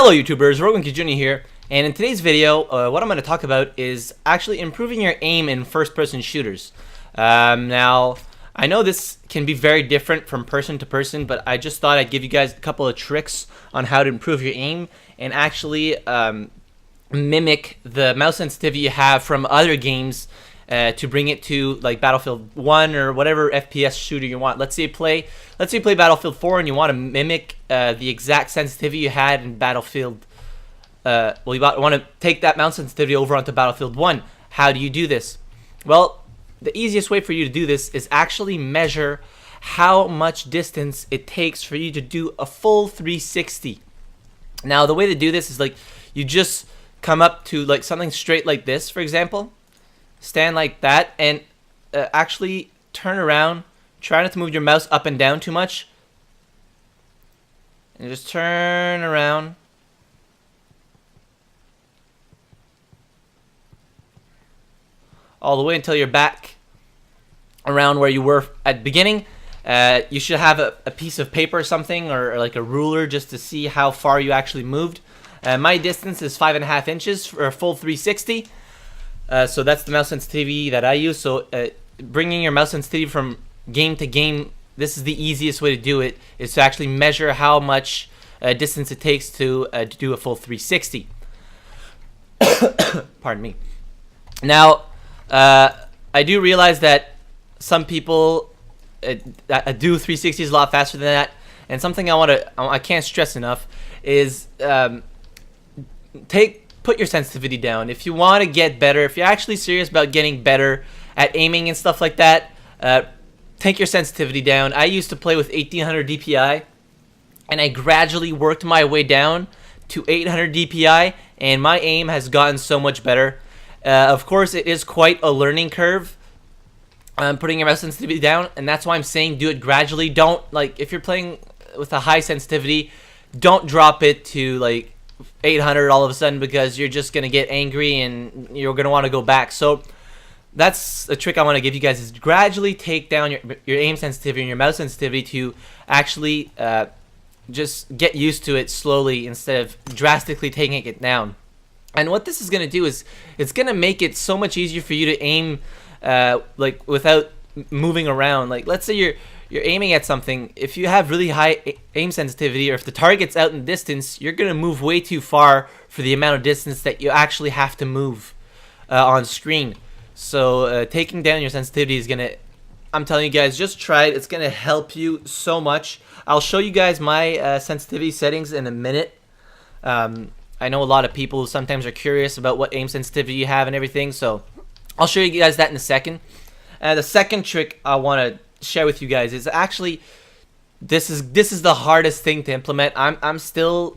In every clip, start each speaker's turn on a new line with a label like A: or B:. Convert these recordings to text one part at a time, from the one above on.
A: Hello YouTubers, RogueMonkeyJr here, and in today's video, what I'm going to talk about is actually improving your aim in first-person shooters. Now, I know this can be very different from person to person, but I just thought I'd give you guys a couple of tricks on how to improve your aim and actually mimic the mouse sensitivity you have from other games to bring it to like Battlefield 1 or whatever FPS shooter you want. Let's say you play Battlefield 4 and you want to mimic the exact sensitivity you had in Battlefield. You want to take that mouse sensitivity over onto Battlefield 1. How do you do this? Well, the easiest way for you to do this is actually measure how much distance it takes for you to do a full 360. Now, the way to do this is like you just come up to like something straight like this, for example. Stand like that and actually turn around. Try not to move your mouse up and down too much. And just turn around. All the way until you're back around where you were at the beginning. You should have a piece of paper or something, or like a ruler, just to see how far you actually moved. My distance is 5.5 inches for a full 360. So that's the mouse sensitivity that I use. So bringing your mouse sensitivity from game to game, this is the easiest way to do it, is to actually measure how much distance it takes to do a full 360. Pardon me. Now, I do realize that some people do 360s a lot faster than that, and something I can't stress enough is put your sensitivity down. If you want to get better, if you're actually serious about getting better at aiming and stuff like that, take your sensitivity down. I used to play with 1800 DPI, and I gradually worked my way down to 800 DPI, and my aim has gotten so much better. Of course, it is quite a learning curve putting your mouse sensitivity down, and that's why I'm saying do it gradually. Don't, like, if you're playing with a high sensitivity, don't drop it to like 800 all of a sudden, because you're just gonna get angry and you're gonna want to go back. So that's a trick I want to give you guys, is gradually take down your aim sensitivity and your mouse sensitivity to actually just get used to it slowly instead of drastically taking it down. And what this is gonna do is it's gonna make it so much easier for you to aim like without moving around. Like, let's say you're aiming at something. If you have really high aim sensitivity, or if the target's out in distance, you're gonna move way too far for the amount of distance that you actually have to move on screen. So taking down your sensitivity is gonna, I'm telling you guys, just try it. It's gonna help you so much. I'll show you guys my sensitivity settings in a minute. I know a lot of people sometimes are curious about what aim sensitivity you have and everything, so I'll show you guys that in a second. The second trick I want to share with you guys is actually this is the hardest thing to implement. I still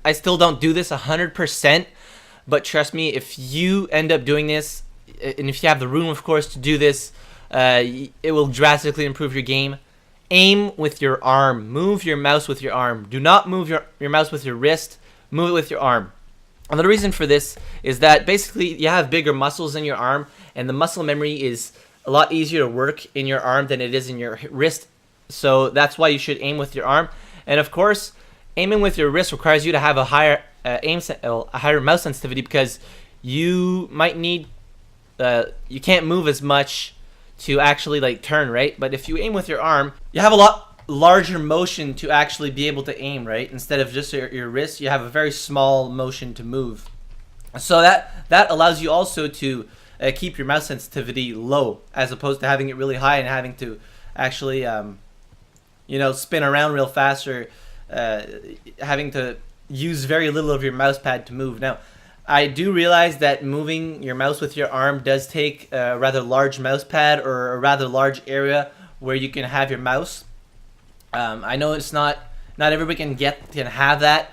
A: don't do this 100%, but trust me, if you end up doing this, and if you have the room, of course, to do this, it will drastically improve your game. Aim with your arm. Move your mouse with your arm. Do not move your mouse with your wrist. Move it with your arm. And the reason for this is that basically you have bigger muscles in your arm, and the muscle memory is a lot easier to work in your arm than it is in your wrist. So that's why you should aim with your arm. And of course, aiming with your wrist requires you to have a higher higher mouse sensitivity, because you might need you can't move as much to actually like turn, right? But if you aim with your arm, you have a lot larger motion to actually be able to aim, right? Instead of just your wrist, you have a very small motion to move. So that allows you also to keep your mouse sensitivity low, as opposed to having it really high and having to actually you know, spin around real fast, or having to use very little of your mouse pad to move. Now, I do realize that moving your mouse with your arm does take a rather large mouse pad, or a rather large area where you can have your mouse. I know it's not everybody can have that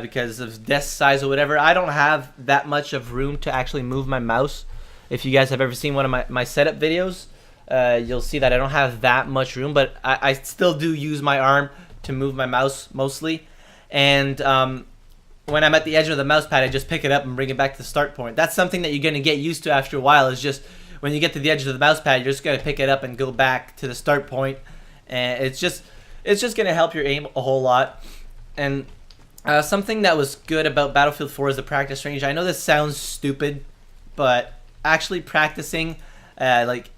A: because of desk size or whatever. I don't have that much of room to actually move my mouse. If you guys have ever seen one of my setup videos, you'll see that I don't have that much room, but I still do use my arm to move my mouse mostly. And when I'm at the edge of the mouse pad, I just pick it up and bring it back to the start point. That's something that you're going to get used to after a while, is just when you get to the edge of the mouse pad, you're just going to pick it up and go back to the start point. And it's just going to help your aim a whole lot. And Something that was good about Battlefield 4 is the practice range. I know this sounds stupid, but actually practicing, like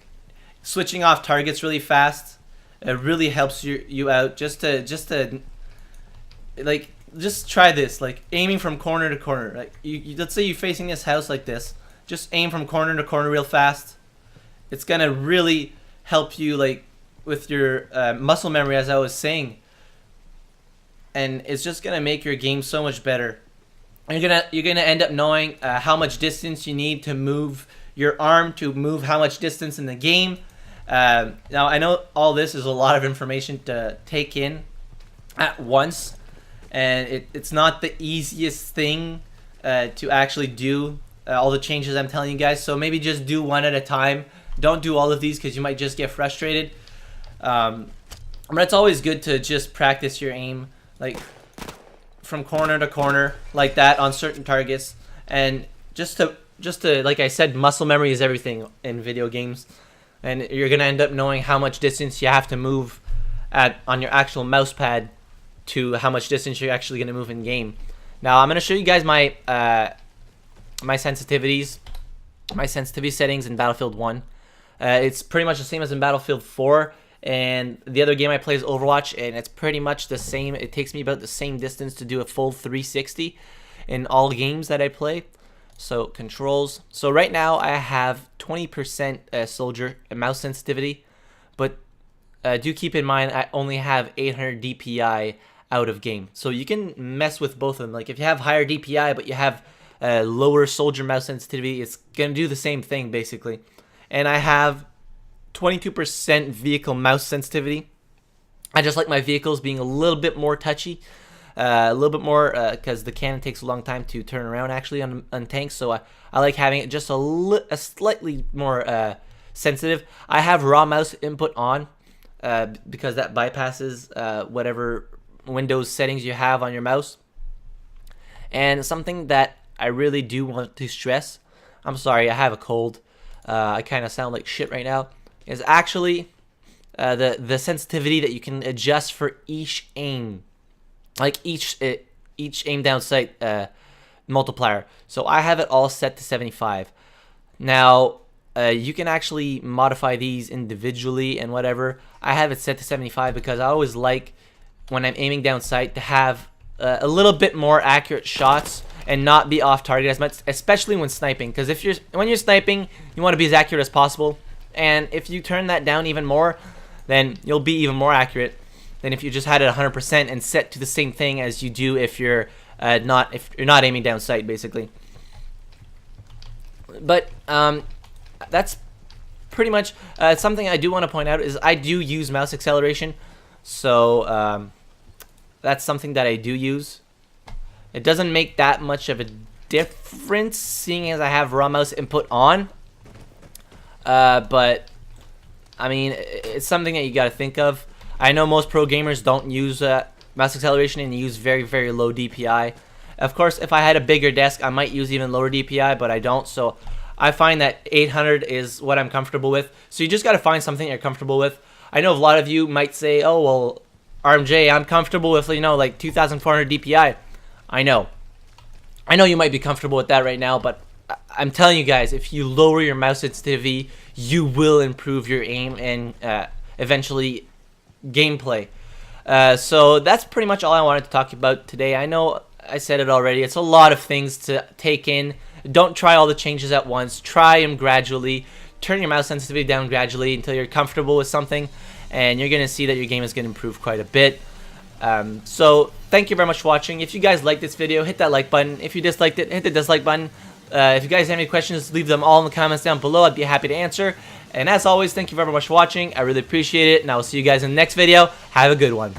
A: switching off targets really fast, it really helps you out. Just to like, just try this, like aiming from corner to corner. Like let's say you're facing this house like this, just aim from corner to corner real fast. It's gonna really help you, like with your muscle memory, as I was saying. And it's just gonna make your game so much better. You're gonna end up knowing how much distance you need to move your arm to move how much distance in the game. Now I know all this is a lot of information to take in at once, and it's not the easiest thing to actually do all the changes I'm telling you guys. So maybe just do one at a time. Don't do all of these because you might just get frustrated. But it's always good to just practice your aim, like from corner to corner like that on certain targets, and just to like I said, muscle memory is everything in video games, and you're gonna end up knowing how much distance you have to move on your actual mouse pad to how much distance you're actually gonna move in game. Now I'm gonna show you guys my my sensitivity settings in Battlefield 1. It's pretty much the same as in Battlefield 4. And the other game I play is Overwatch, and it's pretty much the same. It takes me about the same distance to do a full 360 in all games that I play. So controls. So right now I have 20% soldier mouse sensitivity, but do keep in mind I only have 800 DPI out of game. So you can mess with both of them. Like if you have higher DPI but you have lower soldier mouse sensitivity, it's gonna do the same thing basically. And I have 22% vehicle mouse sensitivity. I just like my vehicles being a little bit more touchy, a little bit more because the cannon takes a long time to turn around actually on tanks. So I like having it just a slightly more sensitive. I have raw mouse input on because that bypasses whatever Windows settings you have on your mouse. And something that I really do want to stress, I'm sorry, I have a cold. I kind of sound like shit right now. Is actually the sensitivity that you can adjust for each aim, like each aim down sight multiplier. So I have it all set to 75. Now you can actually modify these individually and whatever. I have it set to 75 because I always like when I'm aiming down sight to have a little bit more accurate shots and not be off target as much, especially when sniping. Because when you're sniping, you want to be as accurate as possible. And if you turn that down even more, then you'll be even more accurate than if you just had it 100% and set to the same thing as you do if you're not aiming down sight, basically. But that's pretty much something I do want to point out is I do use mouse acceleration, so that's something that I do use. It doesn't make that much of a difference, seeing as I have raw mouse input on. But I mean, it's something that you got to think of. I know most pro gamers don't use mouse acceleration and use very, very low DPI. Of course, if I had a bigger desk, I might use even lower DPI, but I don't. So I find that 800 is what I'm comfortable with. So you just got to find something you're comfortable with. I know a lot of you might say, oh, well, RMJ, I'm comfortable with, like 2,400 DPI. I know you might be comfortable with that right now, but I'm telling you guys, if you lower your mouse sensitivity, you will improve your aim and eventually gameplay. So that's pretty much all I wanted to talk about today. I know I said it already. It's a lot of things to take in. Don't try all the changes at once. Try them gradually. Turn your mouse sensitivity down gradually until you're comfortable with something, and you're going to see that your game is going to improve quite a bit. So thank you very much for watching. If you guys liked this video, hit that like button. If you disliked it, hit the dislike button. If you guys have any questions, leave them all in the comments down below. I'd be happy to answer. And as always, thank you very much for watching. I really appreciate it, and I will see you guys in the next video. Have a good one.